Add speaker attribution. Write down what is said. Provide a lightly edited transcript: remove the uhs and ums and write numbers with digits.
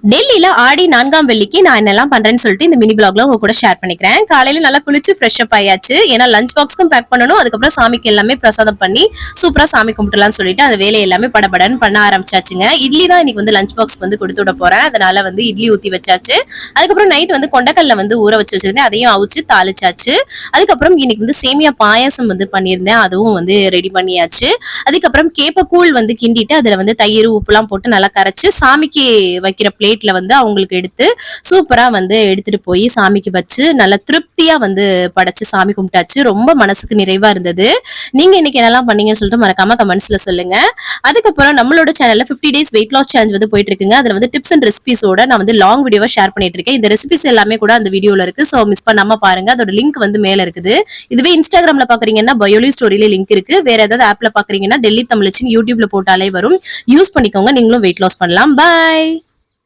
Speaker 1: டெல்லியில ஆடி 4ஆம் வெள்ளிக்கு நான் என்னெல்லாம் பண்றேன்னு சொல்லிட்டு இந்த மினி பிளாக்ல உங்க கூட ஷேர் பண்ணிக்கிறேன். காலையில நல்லா குளிச்சு ஃப்ரெஷ் அப் ஆயாச்சு. ஏன்னா லஞ்ச் பாக்ஸ்க்கும் பேக் பண்ணணும். அதுக்கப்புறம் சாமிக்கு எல்லாமே பிரசாதம் பண்ணி சூப்பரா சாமி கும்பிட்டுலாம்னு சொல்லிட்டு அந்த வேலையை எல்லாமே படபடன்னு பண்ண ஆரம்பிச்சாச்சுங்க. இட்லி தான் இன்னைக்கு வந்து லஞ்ச் பாக்ஸ் வந்து கொடுத்து விட போறேன். அதனால வந்து இட்லி ஊத்தி வச்சாச்சு. அதுக்கப்புறம் நைட் வந்து கொண்டக்கல்ல வந்து ஊற வச்சு வச்சிருந்தேன். அதையும் அவிச்சு தாளிச்சாச்சு. அதுக்கப்புறம் இன்னைக்கு வந்து சேமியா பாயாசம் வந்து பண்ணியிருந்தேன். அதுவும் வந்து ரெடி பண்ணியாச்சு. அதுக்கப்புறம் கேப்பக்கூழ் வந்து கிண்டிட்டு அதுல வந்து தயிர் உப்புலாம் போட்டு நல்லா கரைச்சு சாமிக்கு வைக்கிற பிளேட்ல வந்து அவங்களுக்கு எடுத்து சூப்பரா வந்து எடுத்துட்டு போய் சாமிக்கு வச்சு நல்லா திருப்தியா வந்து படைச்சு சாமி கும்பிட்டாச்சு. ரொம்ப மனசுக்கு நிறைவா இருந்தது. நீங்க இன்னைக்கு என்னெல்லாம் பண்ணீங்கன்னு சொல்லிட்டு மறக்காம கமெண்ட்ஸ்ல சொல்லுங்க. அதுக்கப்புறம் நம்மளோட சேனல்ல 50 டேஸ் வெயிட் லாஸ் சேலஞ்ச் வந்து போயிட்டு இருக்குங்க. அதுல வந்து டிப்ஸ் அண்ட் ரெசிபிஸோட நான் வந்து லாங் வீடியோவா ஷேர் பண்ணிட்டு இருக்கேன். இந்த ரெசிபிஸ் எல்லாமே கூட அந்த வீடியோல இருக்கு. சோ மிஸ் பண்ணாம பாருங்க. அதோட லிங்க் வந்து மேல இருக்குது. இதுவே இன்ஸ்டாகிராம்ல பாக்குறீங்கன்னா பயோலி ஸ்டோரியில லிங்க் இருக்கு. வேற ஏதாவது ஆப்ல பாக்குறீங்கன்னா டெல்லி தமிழச்சின்னு யூடியூப்ல போட்டாலே வரும். யூஸ் பண்ணிக்கோங்க. நீங்களும் வெயிட் லாஸ் பண்ணலாம். பாய்.